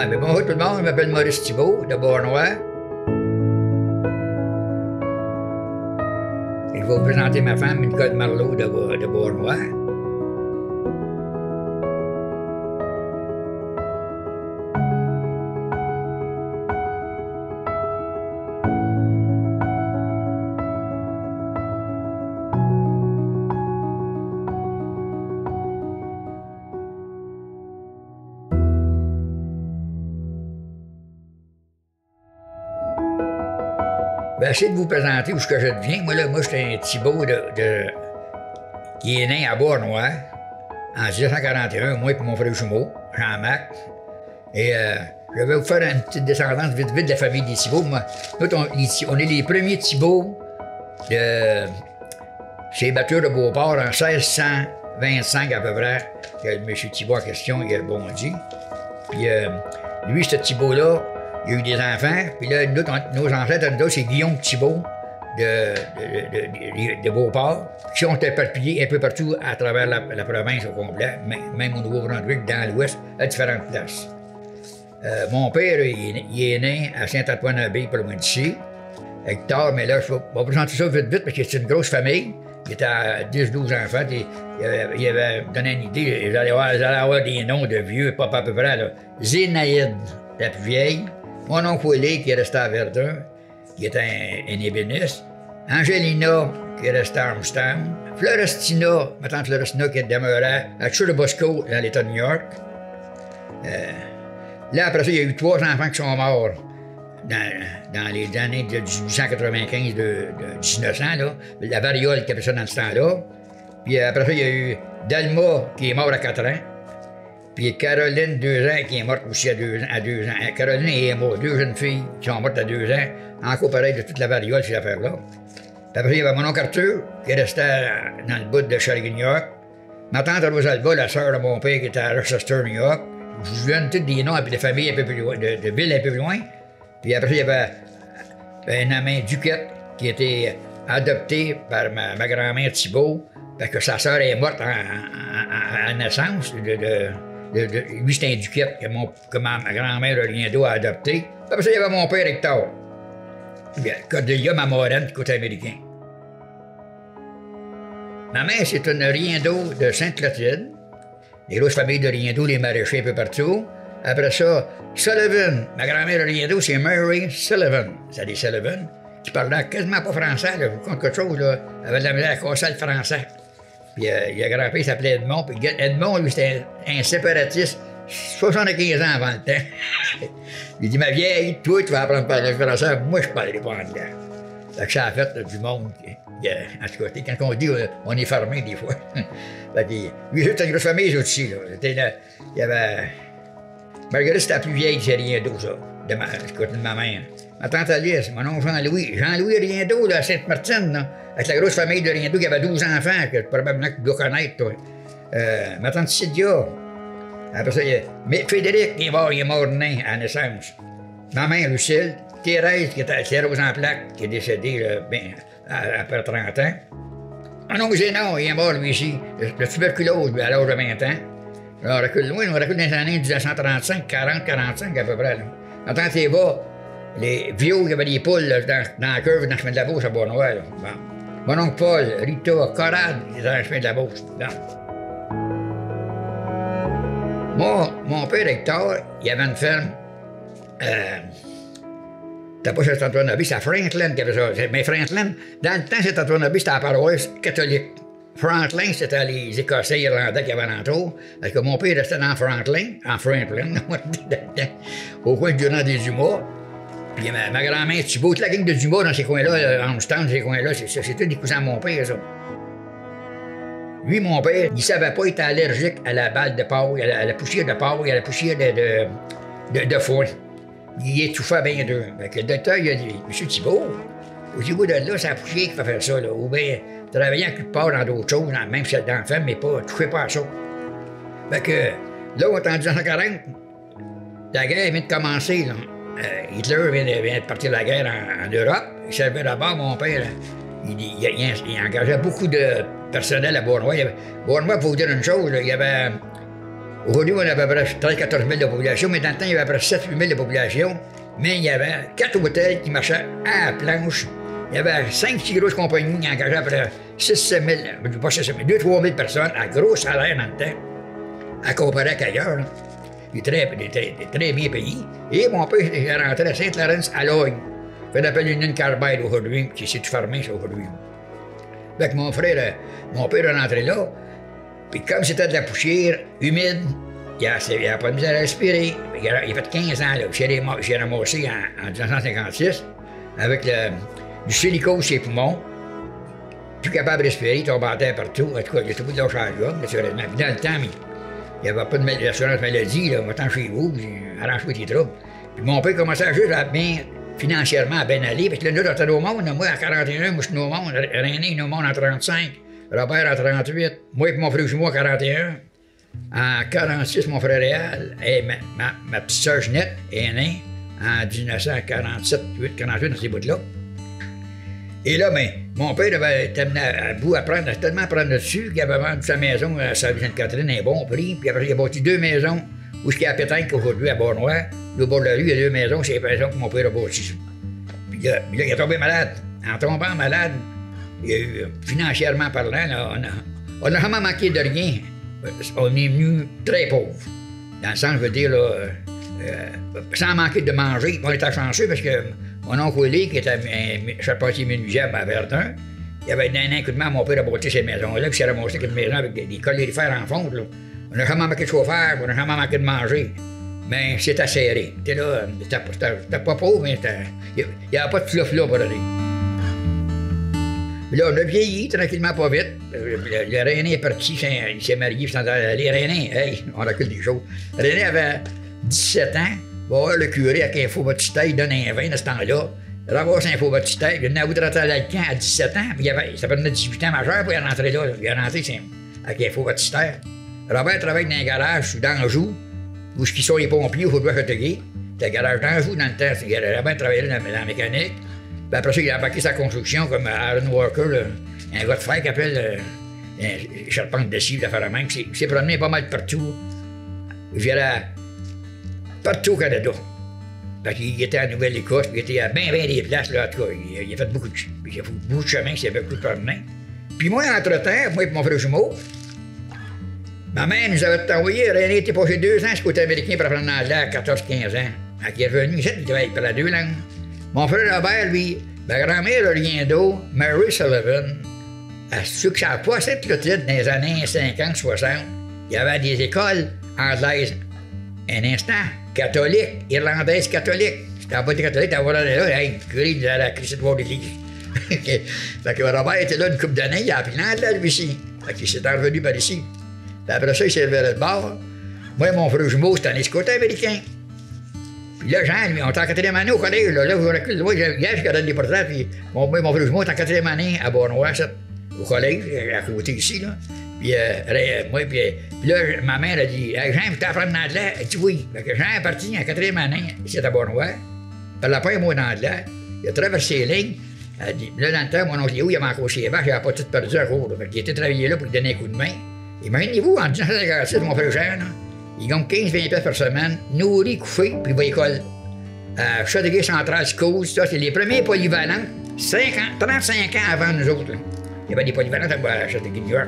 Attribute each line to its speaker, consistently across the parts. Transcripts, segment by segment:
Speaker 1: Ouais, mais bonjour tout le monde, je m'appelle Maurice Thibault, de Beauharnois. Et je vais vous présenter ma femme, Nicole Marleau, de Beauharnois. Je vais essayer de vous présenter où je viens. Moi, j'étais un Thibault qui est né à Beauharnois en 1941, moi et mon frère jumeau, Jean-Marc. Et je vais vous faire une petite descendance vite de la famille des Thibault. Nous, on est les premiers Thibault chez les batteurs de Beauport en 1625 à peu près. M. Thibault en question, il a bondi. Puis lui, ce Thibault-là, il a eu des enfants, puis là, nos ancêtres, c'est Guillaume Thibault de Beauport, qui sont éparpillés un peu partout à travers la province au complet, même au Nouveau-Brunswick, dans l'Ouest, à différentes places. Mon père, il est né à Saint-Antoine-Abbé, pas loin d'ici. Hector, mais là, je vais vous présenter ça vite, parce que c'est une grosse famille. Il était à 10-12 enfants, et il avait donné une idée, ils allaient avoir des noms de vieux, pas à peu près, là. Zénaïde, la plus vieille. Mon oncle Willy, qui est resté à Verdun, qui est un ébéniste. Angelina, qui est restée à Armstown. Florestina, ma tante Florestina, qui demeurait à Churubusco, dans l'État de New York. Là, après ça, il y a eu 3 enfants qui sont morts dans les années de 1895, de 1900, là. La variole qui appelait ça dans ce temps-là. Puis après ça, il y a eu Dalma, qui est mort à 4 ans. Puis Caroline, 2 ans, qui est morte aussi à 2 ans. Caroline et Emma, 2 jeunes filles qui sont mortes à 2 ans, encore pareil de toute la variole, ces affaires-là. Puis après, il y avait mon oncle Arthur, qui restait dans le bout de Sherry, New York. Ma tante Rosalba, la sœur de mon père, qui était à Rochester, New York. Je vous donne tous des noms de familles un peu plus loin, de villes un peu plus loin. Puis après, il y avait un amant Duquette, qui était adopté par ma grand-mère Thibault, parce que sa sœur est morte à naissance. Lui, c'était un Duquette que ma grand-mère Riendo a adopté. Après ça, il y avait mon père Hector. Puis Cordelia, ma marraine, du côté américain. Ma mère, c'est une Riendo de Sainte-Clotilde. Les grosses familles de Riendo, les maraîchers un peu partout. Après ça, Sullivan. Ma grand-mère Riendo, c'est Mary Sullivan. C'est des Sullivan qui parlaient quasiment pas français. Là. Vous comprenez quelque chose, là. Elle avait de la misère à casser le français. Puis il y a grand-père qui s'appelait Edmond. Puis Edmond, lui, c'était un séparatiste 75 ans avant le temps. Il dit, ma vieille, toi, tu vas apprendre à parler français. Moi, je ne parlerai pas anglais. Fait que ça a fait du monde. En tout cas, quand on dit, on est fermé des fois. Fait que, lui, c'était une grosse famille aussi. Là. Il y avait... Marguerite, c'était la plus vieille, c'est Riendo, ça, du côté de ma mère. Ma tante Alice, mon oncle Jean-Louis. Jean-Louis Riendo, là, à Sainte-Martine, là, avec la grosse famille de Riendo qui avait 12 enfants, que probablement que tu dois connaître, toi. Ma tante Cydia. Après ça, mais Frédéric, il est mort né à la naissance. Ma mère, Lucille. Thérèse, qui était Thérèse en plaque, qui est décédée après 30 ans. Mon oncle Zénon, il est mort, lui aussi, de tuberculose, à l'âge de 20 ans. On recule loin, on recule dans les années 1935, 40-45 à peu près. Là. Ma tante Eva, les vieux qui avaient des poules là, dans la curve, dans le chemin de la Beauce à Beauharnois. Bon. Mon oncle Paul, Rita, Corrad, dans le chemin de la Beauce. Bon. Mon père Hector, il avait une ferme. C'était pas chez Saint-Antoine-Abbé, c'est à Franklin qui avait ça. Mais Franklin, dans le temps, Saint-Antoine-Abbé, c'était la paroisse catholique. Franklin, c'était les Écossais irlandais qui avaient alentour. Parce que mon père restait dans Franklin, au coin du Durand des Dumas. Puis ma grand-mère Thibault, toute la gang de Dumas dans ces coins-là, Armstown, ces coins-là, c'était des cousins de mon père, ça. Lui, mon père, il savait pas, il était allergique à la balle de paille, à la poussière de paille, à la poussière de foin. Il étouffait bien d'eux. Le docteur, il a dit, M. Thibault, au niveau de là, c'est la poussière qui fait faire ça, là. Ou bien, travailler quelque part dans d'autres choses, même celle d'enfant, mais pas, touchez pas à ça. Fait que, là, on est en 1940, la guerre vient de commencer, là. Hitler vient de partir de la guerre en Europe. Il servait là-bas, mon père. Il engageait beaucoup de personnel à Beauharnois. Beauharnois, pour vous dire une chose, là, il y avait Aujourd'hui, on a à peu près 13-14 000 de population, mais dans le temps, il y avait à peu près 7-8 000 de population. Mais il y avait 4 hôtels qui marchaient à la planche. Il y avait 5-6 grosses compagnies qui engageaient à peu près 6-7 000, pas 6 000, 2-3 000 personnes à gros salaire dans le temps, à comparer qu'ailleurs. Il est très bien payé. Et mon père est rentré à Saint-Laurent à Logne. Qu'on appelle Union Carbide aujourd'hui, qui s'est fermé ça aujourd'hui. Fait que mon père est rentré là. Puis comme c'était de la poussière humide, il n'a pas de misère à respirer. Il a fait 15 ans, là. J'ai ramassé en 1956 avec du silicone sur les poumons. Plus capable de respirer, il tombait en terre partout. En tout cas, il a tout bout de l'âge à l'homme, naturellement. Puis dans le temps, il n'y avait pas d'assurance maladie, là. Va-t'en chez vous, arrange-toi tes troubles. Puis mon père commençait juste à bien, financièrement, à bien aller. Parce que là, nous, on était au monde. Moi, à 41, moi, je suis au monde. René, au monde en 35. Robert en 38. Moi et mon frère jumeau en 41. En 46, mon frère Réal et ma petite sœur Ginette est née en 1947, 48, dans ces bouts-là. Et là, ben, mon père avait terminé à bout à tellement prendre dessus qu'il avait vendu sa maison à Sainte-Catherine à un bon prix. Puis après, il a bâti 2 maisons où il y a à Pétanque aujourd'hui, à Bournois. Au bord de la rue, il y a 2 maisons, c'est les maisons que mon père a bâties. Puis là, il est tombé malade. En tombant malade, il a eu, financièrement parlant, là, on n'a jamais manqué de rien. On est venu très pauvre. Dans le sens, je veux dire, là, sans manquer de manger. On était chanceux parce que mon oncle Willy, qui était charpentier menuisier à Verdun, il avait donné un coup de main à mon père à bâtir ces maisons-là, puis il s'est ramassé avec une maison avec des colliers en fonte. On n'a jamais manqué de chauffeur, on n'a jamais manqué de manger. Mais c'était serré. C'était là, c'était pas pauvre, mais il n'y avait pas de fluff-là pour aller. Là, on a vieilli tranquillement, pas vite. Le René est parti, il s'est marié, il s'en allait aller. René, hey, on recule des choses. René avait 17 ans, va voir le curé avec un faux baptistère, il donne un vin à ce temps-là. Il ramasse un faux baptistère, il venait à bout de rentrer à l'Alcan à 17 ans, puis ça prenait 18 ans majeur pour y rentrer là. Il est rentré avec un faux baptistère. Robert travaille dans un garage d'Anjou, où ils sont les pompiers, il faut doit Châteauguay. C'était un garage d'Anjou dans le temps. Robert travaillait dans la mécanique. Puis après ça, il a embarqué sa construction comme Aaron Walker, là, un gars de fer qui appelle charpente de scie, l'affaire à même. Il s'est promené pas mal partout. Il virait partout au Canada. Parce qu'il était en Nouvelle-Écosse, puis il était à bien des places, là, en tout cas. Il a fait beaucoup de chemin, il s'est fait beaucoup de promener. Puis moi, entre-temps, moi et mon frère jumeau, ma mère nous avait envoyé, René était passé 2 ans ce côté américain pour apprendre l'anglais à 14-15 ans. Quand il est revenu ici, il parlait 2 langues. Mon frère Robert, lui, ma grand-mère Oriendo, Mary Sullivan, ceux qui ne savent pas cette Clotilde dans les années 50-60, il y avait des écoles anglaises, un instant, catholiques, irlandaises catholiques. Si t'as pas été catholique, t'as volé là, hey, le curé de la Christie de voir l'église. Fait que Robert était là une couple d'années, il a appris l'anglais lui aussi. Fait qu'il s'est revenu par ici. Puis après ça, il s'est levé de bord. Moi, mon frère jumeau, c'était un escorte américain. Puis là, Jean, lui, on était en 4e année au collège. Là, vous recule, hier, je regardais des portraits, puis mon frère jumeau était en 4e année à Bournois, au collège, à côté ici, là. Puis moi, puis là, ma mère a dit, hey, Jean, tu t'apprends l'anglais? Elle dit oui. Fait que Jean est parti en 4e année, ici à Bournois. Par la première mois d'anglais, il a traversé les lignes. Elle dit, là, dans le temps, mon oncle Léo, il avait encore ses vaches, il n'avait pas tout perdu à court. Fait qu'il était travaillé là pour lui donner un coup de main. Imaginez-vous, en 1956, mon frère Jean, là, il gagne 15-20 par semaine, nourri, couché, puis il va à l'école. Châteauguay Central Schools, ça, c'est les premiers polyvalents, 35 ans avant nous autres. Là. Il y avait des polyvalents à Châteauguay, New York.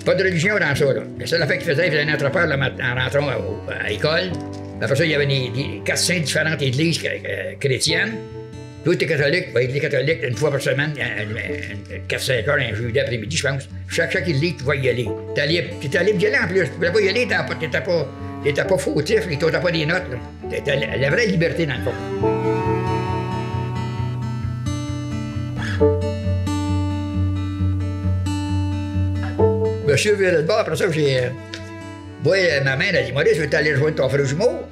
Speaker 1: Pas de religion dans ça. Là. La seule affaire qu'il faisait, il faisait un entrepeur en rentrant à l'école. Après ça, il y avait des 4-5 différentes églises chrétiennes. Tout était catholique, il va être catholique une fois par semaine, 4-5 heures, un jeudi après-midi, je pense. Chaque église, tu vas y aller. T'es libre d'y aller en plus. Tu pouvais pas y aller, t'étais pas fautif, t'as pas des notes. T'étais la vraie liberté dans le fond. Monsieur virait de bord, après ça, moi, ma mère a dit, Maurice, je vais t'aller rejoindre ton frère jumeau.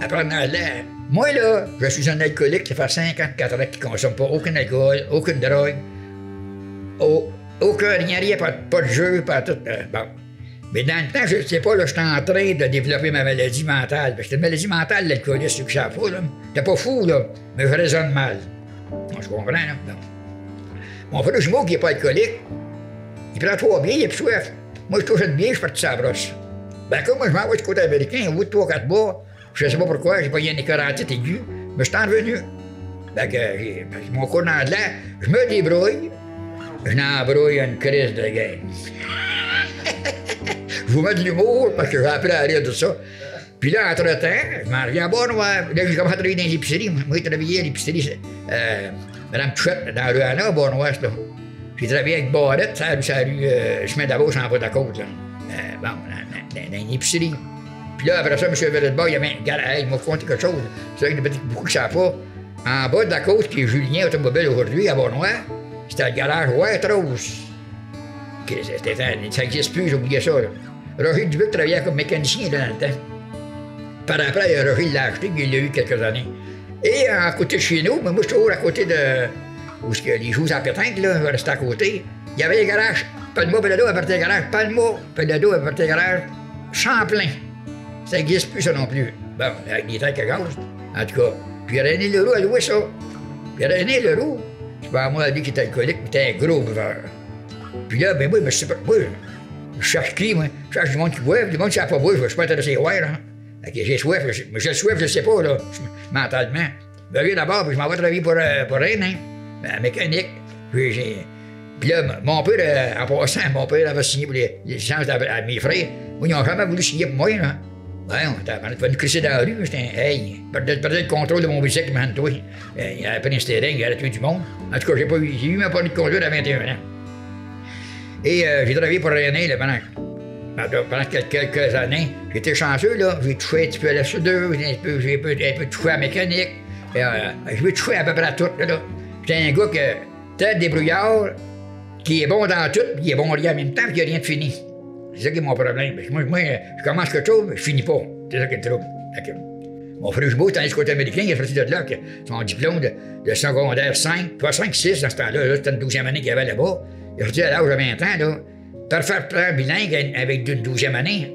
Speaker 1: Apprendre l'anglais. Moi, là, je suis un alcoolique, ça fait 54 ans qui ne consomme pas aucun alcool, aucune drogue, aucun rien, pas de jeu, pas tout. Bon. Mais dans le temps, je ne sais pas, là, j'étais en train de développer ma maladie mentale. Parce que une maladie mentale, l'alcoolisme, ceux qui ne savent pas, là. T'es pas fou, là, mais je raisonne mal. Bon, je comprends, là. Bon. Mon frère jumeau, qui n'est pas alcoolique, il prend 3 bières, il a plus soif. Moi, je touche une bière, je suis parti sur la brosse. Ben, comme moi, je m'en vais du côté américain, au bout de 3-4 mois, je sais pas pourquoi, j'ai pas eu une carotide aiguë, mais je suis revenu. Ben, mon cours d'anglais, je me débrouille, je n'embrouille une crise de game. Je vous mets de l'humour parce que j'ai appris à rire de ça. Puis là, entre-temps, je m'en reviens à Bois-Noir. Là, j'ai commencé à travailler dans les épiceries. Moi, j'ai travaillé à l'épicerie Madame Touchette, dans le Anna, à Bois-Noir, là. J'ai travaillé avec Barrette, ça a rue chemin d'Abauche en bas de la côte, là. Bon, dans une épicerie. Puis là, après ça, M. Verret-Bas, il y avait un garage, il m'a conté quelque chose. C'est vrai que beaucoup ne savent pas. En bas de la côte, qui est Julien Automobile aujourd'hui, à Bois-Noir, c'était le garage White Rose. Ça n'existe plus, j'ai oublié ça, là. Roger Dubuc travaillait comme mécanicien, là, dans le temps. Par après, Roger l'a acheté, mais il l'a eu quelques années. Et à côté de chez nous, moi, je suis toujours à côté de. Où les joues à pétanque, là, restaient à côté. Il y avait les garages. Palma Pelado appartenait au garage. Palma Pelado appartenait au garage Champlain. Ça n'existe plus, ça non plus. Bon, avec des tanks à gaz. En tout cas. Puis René Leroux a loué ça. Puis René Leroux, c'est pas moi, lui qui était alcoolique, mais était un gros buveur. Puis là, ben moi, je sais pas. Moi, je cherche qui, moi? Je cherche du monde qui boit. Du monde qui ne sait pas boire, je ne suis pas intéressé à boire, hein. J'ai soif, mais j'ai soif, je ne sais pas, là, mentalement. Ben oui, d'abord, puis je m'en vais travailler pour Rennes, hein, la mécanique. Puis là, mon père, en passant, mon père avait signé pour les licences à mes frères. Moi, ils n'ont jamais voulu signer pour moi, là. Ouais, on va nous crisser dans la rue, j'étais hey, perdait le contrôle de mon bicycle, man, toi. Il avait pris un steering, il avait tué du monde. En tout cas, j'ai eu ma permis de conduire à 21 ans. Et j'ai travaillé pour René, là, pendant quelques années. J'étais chanceux, là. J'ai touché un petit peu à la soudure, j'ai un peu touché à la mécanique. J'ai touché à peu près à tout, là. J'étais un gars qui tête débrouillard, qui est bon dans tout, puis qui est bon rien en même temps, puis qui n'a rien de fini. C'est ça qui est mon problème. Moi, je commence quelque chose, mais je finis pas. C'est ça qui est le trouble. Mon frère jumeau, c'était dans le côté américain, il est sorti de là, avec son diplôme de secondaire 5, pas 5, 6 dans ce temps-là, c'était une 12e année qu'il y avait là-bas. Il est sorti à l'âge de 20 ans, là. Parfait bilingue avec une 12e année.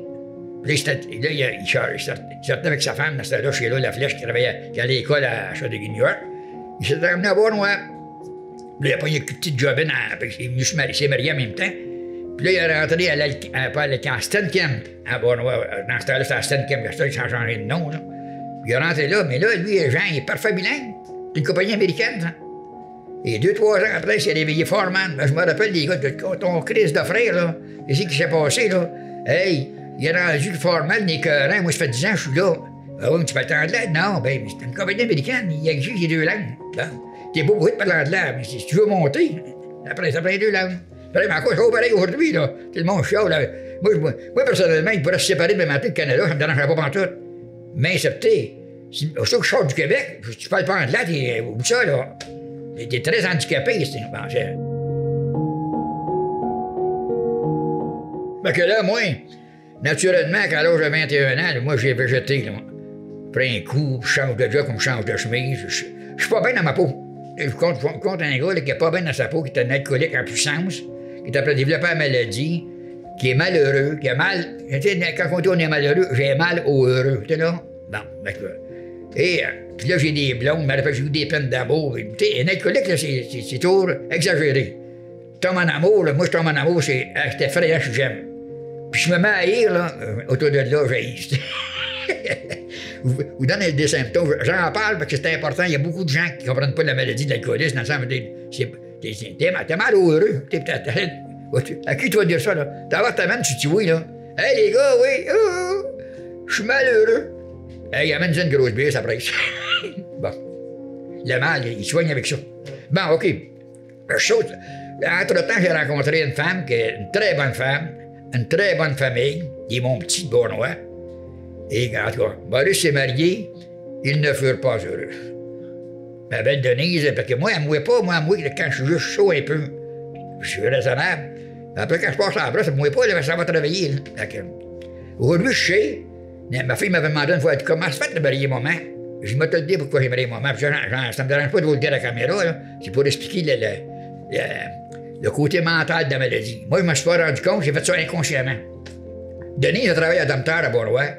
Speaker 1: Puis là, il sortait avec sa femme dans ce temps-là, chez là, la Flèche, qui allait à l'école à Châteauguay-New-York. Il s'était ramené à Bois-Noir. Puis là, il a pris une petite jobine, il s'est marié en même temps. Puis là, il est rentré à Stenkamp, à Bois-Noir. Dans ce temps-là, c'était à Stenkamp, il a changé de nom, là. Puis il est rentré là, mais là, lui, Jean, il est parfait bilingue. C'est une compagnie américaine, ça. Et 2-3 ans après, il s'est réveillé foreman. Je me rappelle des gars de ton crise de frère, là. C'est ce qui s'est passé, là. Hey, il est rendu le foreman des écœurant. Moi, ça fait 10 ans que je suis là. Ah oui, mais tu parles anglais? Non, ben, c'est une compagnie américaine. Il exige les 2 langues. T'es beau bruit de parler anglais, mais si tu veux monter, après, ça prend les 2 langues. Pareil, mais encore, c'est pareil aujourd'hui, là. Tout le monde chiale, là. Moi, personnellement, il pourrait se séparer de matin du Canada, ça me dérangerait pas pantoute. Mais accepté. Surtout que je sors du Québec, si tu parles pas anglais, t'es où ça, là? T'es très handicapé, c'est bon, fait que là, moi, naturellement, quand l'âge de 21 ans, moi, j'ai végété, là. Je prends un coup, je change de job comme je change de chemise. Je suis pas bien dans ma peau. Je compte un gars là, qui est pas bien dans sa peau, qui est un alcoolique en puissance, qui est après développé la maladie, qui est malheureux, qui a mal. Tu sais, quand on dit on est malheureux, j'ai mal au heureux. Tu sais là? Bon, d'accord. Et puis là, j'ai des blondes, mais après, j'ai eu des peines d'amour. Un alcoolique, là, c'est toujours exagéré. Tombe en amour, là, moi, je tombe en amour, c'est effrayant, je j'aime. Puis je me mets à haïr, là, autour de là, j'ai vous donne des symptômes. J'en parle parce que c'est important. Il y a beaucoup de gens qui ne comprennent pas la maladie de l'alcoolisme, dans le sens où t'es mal au heureux. À qui tu vas dire ça, là? T'as voir ta main, tu dis oui, là. Hey, les gars, oui, je suis malheureux. Hey, amène une grosse bière, ça presse. Bon. Le mal, il soigne avec ça. Bon, OK. Entre-temps, j'ai rencontré une femme, qui est une très bonne femme, une très bonne famille, qui est mon petit Bournois. Et en tout cas, Maurice s'est marié, ils ne furent pas heureux. Ma belle Denise, parce que moi, elle ne mouait pas, quand je suis juste chaud un peu, je suis raisonnable. Après, quand je passe à la brosse, elle ne mouait pas, ça va travailler. Aujourd'hui, je sais, ma fille m'avait demandé une fois, comment se fait de marier maman? Je vais te le dire pourquoi j'ai marié maman. Ça ne me dérange pas de vous le dire à la caméra, c'est pour expliquer le côté mental de la maladie. Moi, je ne me suis pas rendu compte, j'ai fait ça inconsciemment. Denise a travaillé à Dompteur à Bois-Noir.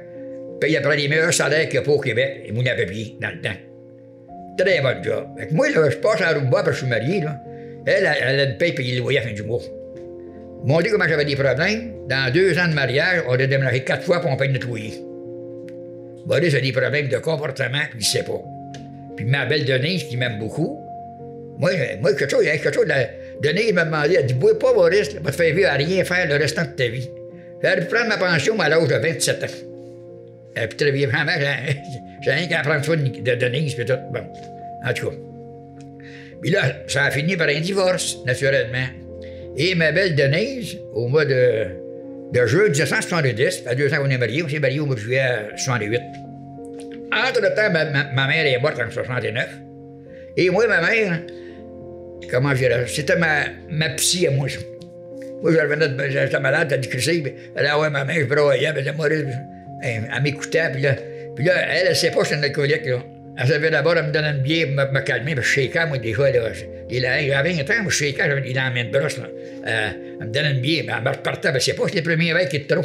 Speaker 1: Paye après les meilleurs salaires qu'il n'y a pas au Québec, et Mouna Papier, dans le temps. Très bon job. Fait que moi, là, je passe à la Rumba parce que je suis marié, là. Elle a une paye payée le loyer à la fin du mois. Ils m'ont dit comment j'avais des problèmes. Dans 2 ans de mariage, on a déménagé 4 fois pour on paye notre loyer. Maurice a des problèmes de comportement, puis il ne sait pas. Puis ma belle Denise, qui m'aime beaucoup, moi quelque chose, Denise m'a demandé, elle dit, bois pas, Maurice, ça va te faire vivre à rien faire le restant de ta vie. J'ai pu prendre ma pension à l'âge de 27 ans. Puis travailler vraiment, j'ai rien qu'à prendre soin de Denise, puis tout. Bon, en tout cas. Puis là, ça a fini par un divorce, naturellement. Et ma belle Denise, au mois de juin 1970, ça fait 2 ans qu'on est mariés, on s'est mariés au mois de juillet 68. Entre-temps, ma mère est morte en 69. Et moi, ma mère, comment je dirais, c'était ma psy à moi, ça. Moi, j'étais malade, t'as dit que c'est, elle a ouais, ma mère, je broyais, elle disait, Maurice, elle m'écoutait, puis là, elle ne sait pas que je suis un alcoolique, là. Elle savait d'abord, elle me donnait une bière pour me calmer, puis je shakeais, moi, des fois, là. J'avais 20 ans, moi, je shakeais, j'avais des mains de brosse, là. Elle me donnait une bière, mais elle me repartait, ben, c'est pas, c'est le premier verre qui est trop.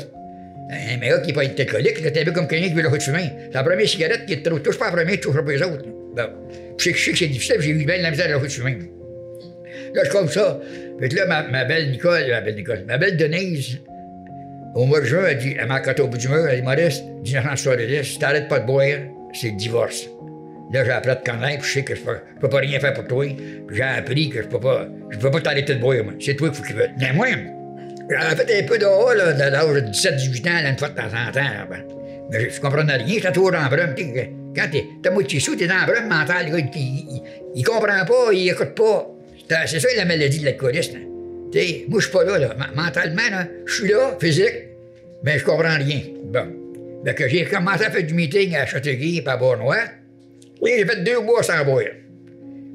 Speaker 1: Mais là, qui n'est pas alcoolique, là, t'es un peu comme quelqu'un qui veut le fumer. C'est la première cigarette qui est trop. Touche pas la première, touche pas les autres. Bon. Je sais que c'est difficile, j'ai eu bien de la misère à le fumer. Là, je comme ça. Puis là, ma belle Denise, au mois de juin, elle m'a accoté au bout du mur, elle dit, Maurice, 1970, si t'arrêtes pas de boire, c'est le divorce. Là, j'ai appris à te connaître, puis je sais que je peux pas rien faire pour toi. Puis j'ai appris que je peux pas t'arrêter de boire, moi. C'est toi qu'il faut qu'il veut. Mais moi, j'avais fait un peu dehors, là, de l'âge de 17-18 ans, là, une fois de temps en temps. Là, ben. Mais je comprenais rien, j'étais toujours dans la brume. Quand t'as moitié sous, t'es dans la brume mentale, le gars, il comprend pas, il écoute pas. C'est ça la maladie de l'alcoolisme. Moi, je suis pas là. Mentalement, là, je suis là, physique, mais je comprends rien. Bon. Donc, j'ai commencé à faire du meeting à Châteauguay et à Bournois. Et j'ai fait 2 mois sans boire.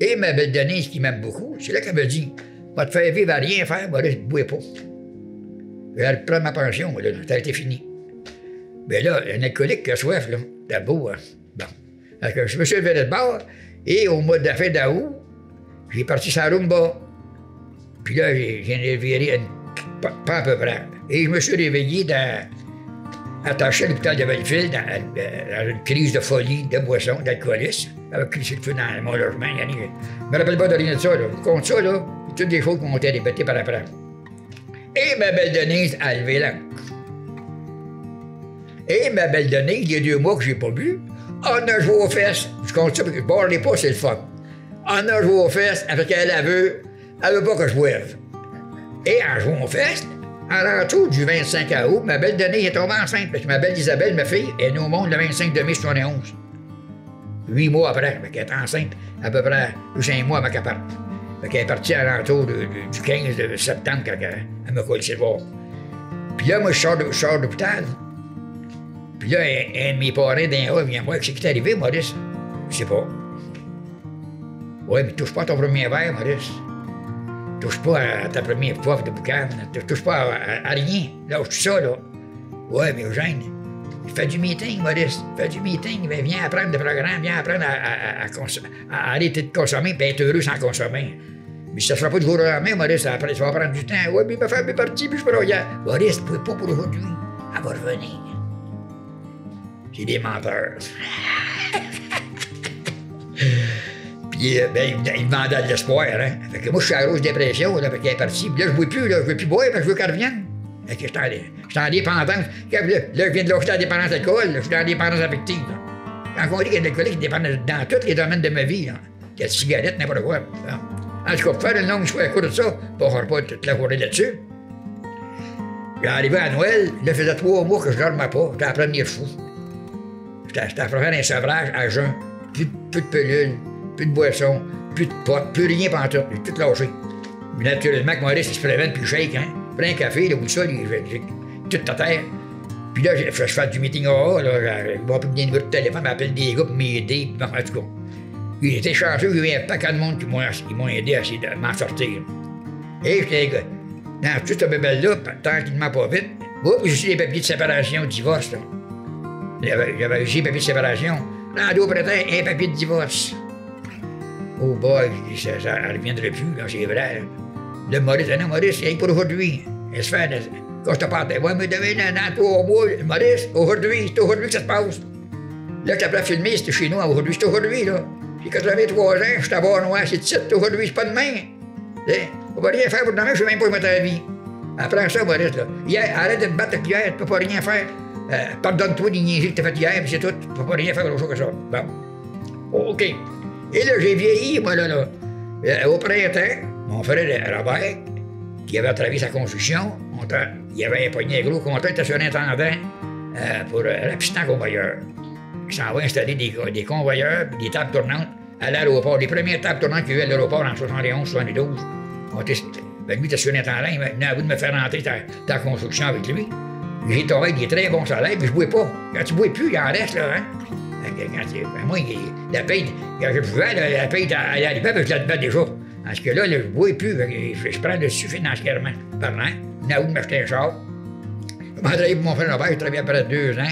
Speaker 1: Et ma belle Denise, qui m'aime beaucoup, c'est là qu'elle me dit, va te faire vivre à rien faire, Maurice, ne bois pas. Je vais prendre ma pension, là, ça a été fini. Mais là, un alcoolique qui a soif, là, t'as beau, hein. Bon. Alors, je me suis levé de bord, et au mois de la fin d'août, j'ai parti sur la Rumba. Puis là, j'ai viré pas à peu près. Et je me suis réveillé attaché à l'hôpital de Belleville dans une crise de folie, de boisson, d'alcoolisme. Avec crissé le feu dans mon logement. Je me rappelle pas de rien de ça, là. Je compte ça, là. C'est toutes des choses qui m'ont été répétées par après. Et ma belle Denise a levé l'encre. Et ma belle Denise, il y a 2 mois que j'ai pas bu, on a joué aux fesses. Je compte ça, parce que je bois les pas, c'est le fun. On a joué aux fesses, avec elle veut pas que je boive. Et en jouant aux fesses, en retour du 25 août, ma belle Denise est tombée enceinte, parce que ma belle Isabelle, ma fille, est née au monde le 25 mai 71. 8 mois après, elle est enceinte, à peu près 5 mois à ma caparte. Elle est partie à l'entour du 15 septembre quand elle m'a collé le voir. Puis là, moi, je sors de l'hôpital. Puis là, un de mes parents d'un haut vient me voir, qu'est-ce qui t'est arrivé, Maurice? Je sais pas. Ouais, mais touche pas à ton premier verre, Maurice. Touche pas à ta première poivre de boucan. Touche pas à rien. Lâche tout ça, là. Ouais, mais Eugène, fais du meeting, Maurice. Fais du meeting. Viens apprendre le programme. Viens apprendre à arrêter de consommer et être heureux sans consommer. Mais ça ne sera pas du jour au lendemain, Maurice. Après, ça va prendre du temps. Ouais, mais il va faire mes parties, puis je peux regarder. Maurice, tu ne pouvais pas pour aujourd'hui. Elle va revenir. C'est des menteurs. Puis, ben, il me vendait de l'espoir, hein. Fait que moi, je suis à la grosse dépression, là, fait qu'elle est partie. Puis là, je ne bois plus, là. Je ne veux plus boire, mais je veux qu'elle revienne. Fait que je suis en dépendance. Là, je viens de lâcher la dépendance d'alcool, je suis en dépendance affective, là. Quand on dit qu'il y a des alcooliques qui dépendent dans tous les domaines de ma vie, là. Il y a de cigarettes, n'importe quoi. Là. En tout cas, pour faire une longue histoire à cause de ça, pour ne pas toute la journée là-dessus. J'ai arrivé à Noël, là, ça faisait 3 mois que je ne dormais pas. J'étais à première fou. J'étais à faire un sevrage à jeun. Plus de pilules, plus de boissons, plus de potes, plus rien pantoute. J'ai tout lâché. Mais naturellement, que Maurice, il se prévène puis shake, hein. Prends un café, là, ou ça, j'ai tout à terre. Puis là, je fais du meeting là, je vois plus bien numéro de téléphone, m'appelle des gars pour m'aider, en tout cas. Il était chanceux, il y avait un paquet de monde qui m'ont aidé à essayer de m'en sortir. Et j'étais, dans tout ce bébé-là, tranquillement pas vite, j'ai reçu les papiers de séparation, de divorce, là. J'avais reçu les papiers de séparation. Dans le dos prêtait un papier de divorce. Oh boy, ça ne reviendrait plus, là, c'est vrai. Là. Le Maurice, non, Maurice, c'est pour aujourd'hui. Il se fait, quand je te parle, ouais, mais demain, dans 3 mois, Maurice, aujourd'hui, c'est aujourd'hui que ça se passe. Là, tu as pas filmé, c'était chez nous, aujourd'hui, c'est aujourd'hui, là. J'ai 83 ans, je suis à Bournois, c'est aujourd'hui, c'est pas demain. On va rien faire pour demain, je sais même pas où mettre la vie. Apprends ça, Maurice, là. Hier, arrête de te battre avec hier, tu peux pas rien faire. Pardonne-toi des niaiseries que t'as faites hier, puis c'est tout. Tu peux pas rien faire autre chose que ça. Bon. OK. Et là, j'ai vieilli, moi, là. Au printemps, mon frère Robert, qui avait travaillé sa construction, il avait un poignet gros contrat, il était surintendant pour la piscine convoyeur. Il s'en va installer des convoyeurs et des tables tournantes à l'aéroport. Les premières tables tournantes qu'il y a eu à l'aéroport en 71, 72. Ben lui, était surintendant, il venait à bout de me faire rentrer dans la construction avec lui. J'ai tombé avec des très bons salaires, puis je ne bois pas. Quand tu ne bois plus, il en reste, là, hein? Moi, la paye, quand je pouvais, la paye à l'arrivée, je la devais déjà. Parce que là, je ne bois plus, je prends dessus financièrement parlant. Il venait à bout de m'acheter un char. Je m'en travaillé pour mon frère Robert, j'ai travaillé après 2 ans.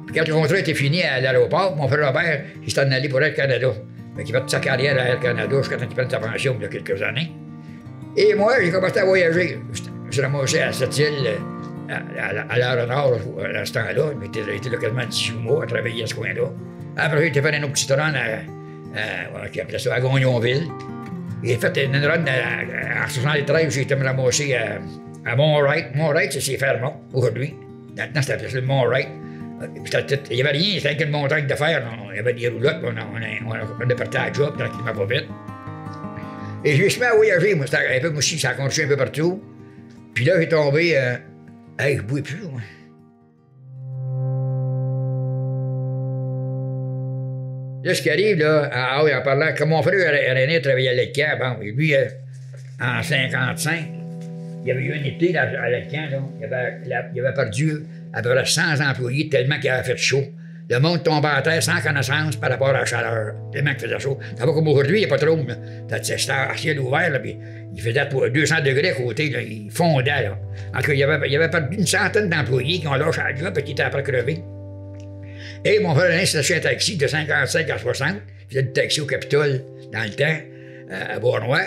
Speaker 1: Puis quand le contrat était fini à l'aéroport, mon frère Robert, il s'est en allé pour Air Canada. Il a fait toute sa carrière à Air Canada jusqu'à temps qu'il prenne sa pension il y a quelques années. Et moi, j'ai commencé à voyager. Je suis ramassé à cette île, à l'heure nord, à ce temps-là. J'ai été là quasiment 18 mois à travailler à ce coin-là. Après, j'ai été faire un autre petit run qui appelait ça à Gagnonville. J'ai fait une run en 73, j'ai été me ramasser à Mont-Wright. Mont-Wright, c'est Fermont, aujourd'hui. Maintenant, c'était appelé ça le Mont-Wright. Il n'y avait rien, c'était qu'une montagne de fer. Il y avait des roulottes, on est parti à la job, tranquillement pas vite. Et je me suis mis à voyager, moi aussi, ça a continué un peu partout. Puis là, j'ai tombé, hey, je ne bouais plus, moi. Là, ce qui arrive, là, en parlant, comme mon frère René travaillait à Letcan, bon, et lui, en 55, il y avait eu un été là, à Letcan, là, il avait perdu à peu près 100 employés tellement qu'il avait fait chaud. Le monde tombait à terre sans connaissance par rapport à la chaleur, tellement qu'il faisait chaud. C'est pas comme aujourd'hui, il n'y a pas trop. C'était à ciel ouvert, là, puis il faisait 200 degrés à côté, là, il fondait. Là. Donc, il y avait perdu une centaine d'employés qui ont lâché la job et qui étaient après crevés. Et mon frère Alain s'est acheté un taxi de 55 à 60. Il faisait du taxi au Capitole dans le temps, à Bournois.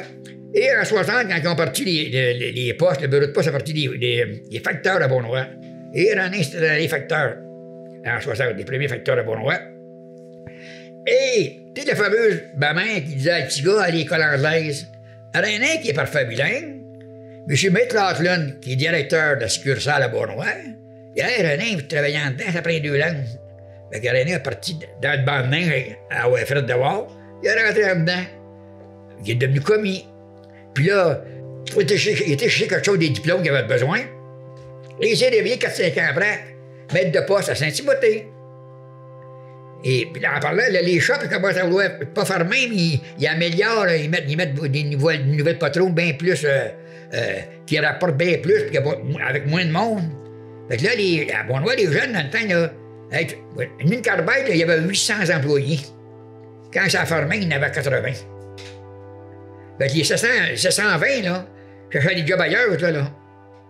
Speaker 1: Et en 60, quand ils ont parti les postes, le bureau de poste a parti les facteurs à Bournois. Et René, c'était les facteurs. En 60, les premiers facteurs à Bournois. Et, tu sais, la fameuse maman qui disait à petit gars à l'école anglaise, René, qui est parfait bilingue, M. McLaughlin, qui est directeur de la succursale à Bournois, il dit, hey, René, vous travaillez en dedans, ça prend 2 langues. Fait que René est parti dans le banc de neige à Wilfred de Waal. Il est rentré en dedans. Il est devenu commis. Puis là, il était chercher quelque chose des diplômes qu'il avait besoin. Et il s'est réveillé 4-5 ans après, maître de poste à Saint-Timothée. Et puis là, en parlant, là, les shops, ils commencent à vouloir pas fermer, mais ils améliorent, ils mettent des nouvelles patrons bien plus, qui rapportent bien plus, puis avec moins de monde. Fait que là, à Bournois, les jeunes, dans le temps, là, une carbide, il y avait 800 employés. Quand ça a fermé, il y en avait 80. Fait que les 720, là, cherchaient des jobs ailleurs, là.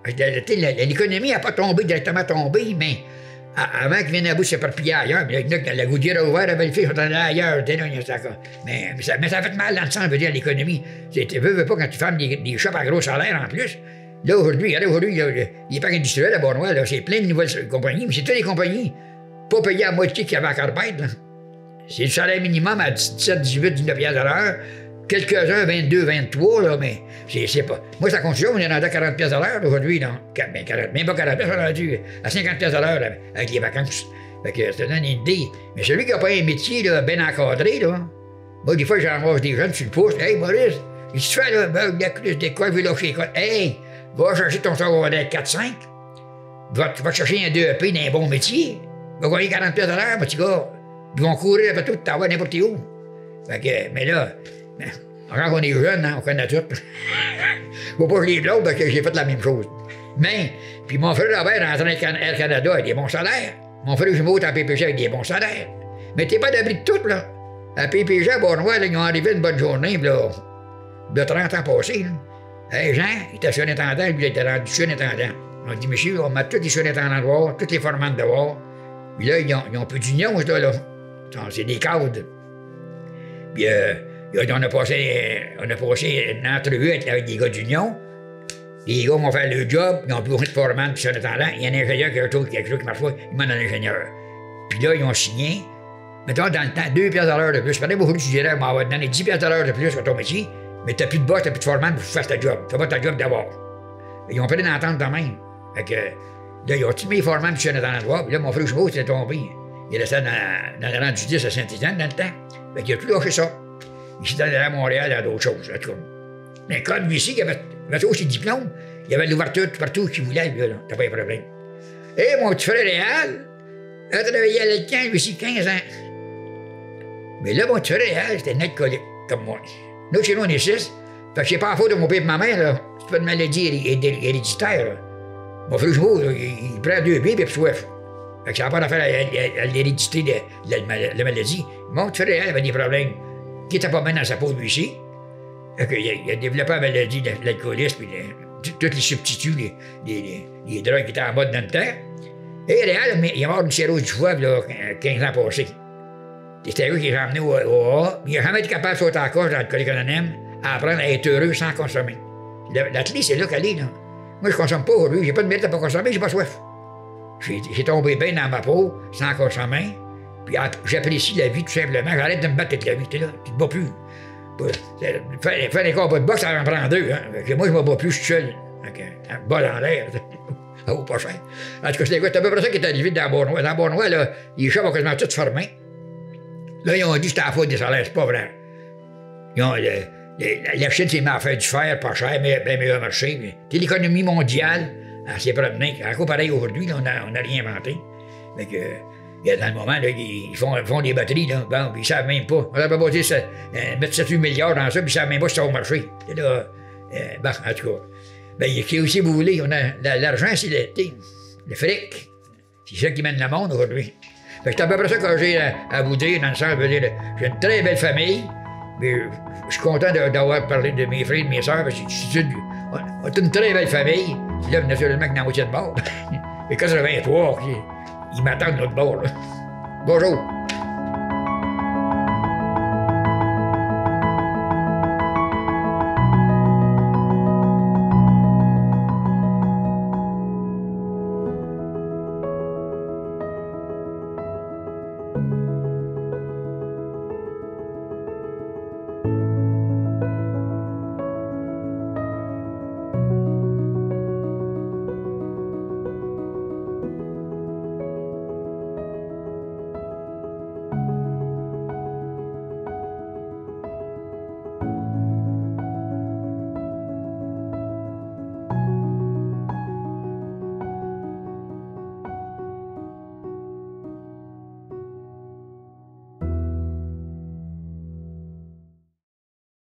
Speaker 1: L'économie n'a pas directement tombé, mais avant qu'ils viennent à bout de s'éparpiller ailleurs, la Goodyear a ouvert à Belleville, ils sont allés ailleurs. Mais ça a fait mal dans le sens, je veux dire, l'économie. Tu veux pas quand tu fermes des shops à gros salaires en plus. Là, aujourd'hui, les parcs industriels à Bournois, c'est plein de nouvelles compagnies, mais c'est toutes les compagnies pas payées à moitié qu'il y avait à Carbide. C'est le salaire minimum à 17, 18, 19 piastres à l'heure. Quelques-uns, 22, 23, là, mais c'est pas. Moi, sa construction, on est rendu à 40 piastres à l'heure aujourd'hui, là. Même pas 40 piastres, on est rendu à 50 piastres à l'heure avec les vacances. Fait que ça donne une idée. Mais celui qui n'a pas un métier là, bien encadré, là, moi, des fois, j'envoie des jeunes sur le pouce. Hey, Maurice, qu'est-ce que tu fais, là? Ben, d'école, je vais lâcher l'école. Hey, va chercher ton secondaire 4-5. Va chercher un DEP dans un bon métier. Va gagner 40 piastres à l'heure, mon petit gars. Ils vont courir après tout, t'envoies n'importe où. Fait que, mais là, quand on est jeune, hein, on connaît tout. Faut pas que je les blâme parce que j'ai fait la même chose. Mais, puis mon frère Robert est rentré à Air Canada avec des bons salaires. Mon frère jumeau est en PPG avec des bons salaires. Mais t'es pas d'abri de tout, là. À PPG, à Bournois, là, ils ont arrivé une bonne journée, là, de 30 ans passés. Là. Hey, Jean, il était surintendant, lui, il était rendu surintendant. On dit, monsieur, on met tous les surintendants de voir, tous les formants de voir. Puis là, ils ont plus d'union, là. C'est des cadres. Puis, on a passé une entrevue avec des gars d'union. Les gars vont faire le job, ils n'ont plus besoin de foreman puis surintendant. Il y a un ingénieur qui a quelque chose qui marche pas, il demande un ingénieur. Puis là, ils ont signé. Mettons, dans le temps, 2 piastres à l'heure de plus. Pendant beaucoup, tu dirais, on va te donner 10 piastres à l'heure de plus sur ton métier, mais tu n'as plus de boss, tu n'as plus de foreman pour faire ta job. Fais pas ta job d'abord. Ils ont pris une entente de même. Fait que, là, ils ont tous mis les forements puis dans l'endroit. Puis là, mon frère jumeau s'est tombé. Il restait dans le rang du 10 à Saint-Étienne dans le temps. Fait qu'il a tout lâché ça. Il s'est allé à Montréal à d'autres choses, en tout cas. Mais comme lui ici, il avait aussi diplôme, il y avait l'ouverture partout qu'il voulait, lui, là. T'as pas de problème. Et mon petit frère Réal a travaillé à l'Alcan, lui aussi, 15 ans. Mais là, mon petit frère Réal, c'était net colique, comme moi. Nous, chez nous, on est 6. Fait que c'est pas la faute de mon père et de ma mère, là. C'est pas une maladie héréditaire, là. Mon frère jumeau, il prend 2 billes et il soif. Fait que ça n'a pas d'affaire à l'hérédité de la maladie. Mon petit frère Réal avait des problèmes qui n'étaient pas bien dans sa peau, lui ici. Il a développé la maladie de l'alcoolisme et tous les substituts, les drogues qui étaient en mode dans le temps. Et Réal, il est mort d'une cirrhose du foie, là, 15 ans passés. C'était eux qui l'ont emmené au AA. Il n'a jamais été capable de sauter en coche dans le colique anonyme à apprendre à être heureux sans consommer. La clé, c'est là qu'elle est, là. Moi, je ne consomme pas aujourd'hui. J'ai pas de mérite à pas consommer, j'ai pas soif. J'ai tombé bien dans ma peau, sans consommer. Puis j'apprécie la vie, tout simplement. J'arrête de me battre avec la vie. Tu ne te bats plus. Faire des combats de boxe, ça en prend 2. Hein. Moi, je ne me bats plus, je suis seul. Un bol en l'air. Ça vaut pas cher. En tout cas, c'est à peu près ça qui est arrivé dans Bournois. Dans Bournois, là, les shops ont quasiment tous fermé. Là, ils ont dit que c'était à la faute des salaires. C'est pas vrai. La Chine s'est mis à faire du fer, pas cher, mais bien meilleur marché. L'économie mondiale, elle s'est promenée. Encore pareil aujourd'hui, on n'a rien inventé. Mais que, dans le moment, là, ils font des batteries, là, bon, puis ils savent même pas. On n'a pas beau mettre 7-8 milliards dans ça, puis ils savent même pas si ça va marcher. Et là, bon, en tout cas. Ben, il y a aussi, vous voulez, on a l'argent, c'est le fric. C'est ça qui mène le monde aujourd'hui. Fait que c'est à peu près ça que j'ai à vous dire, dans le sens, je veux dire, j'ai une très belle famille, mais je suis content d'avoir parlé de mes frères et de mes sœurs, parce que on a une très belle famille. Puis là, naturellement, que dans la moitié de bord. Et 83, ils m'attendent de l'autre bord, là. Bonjour.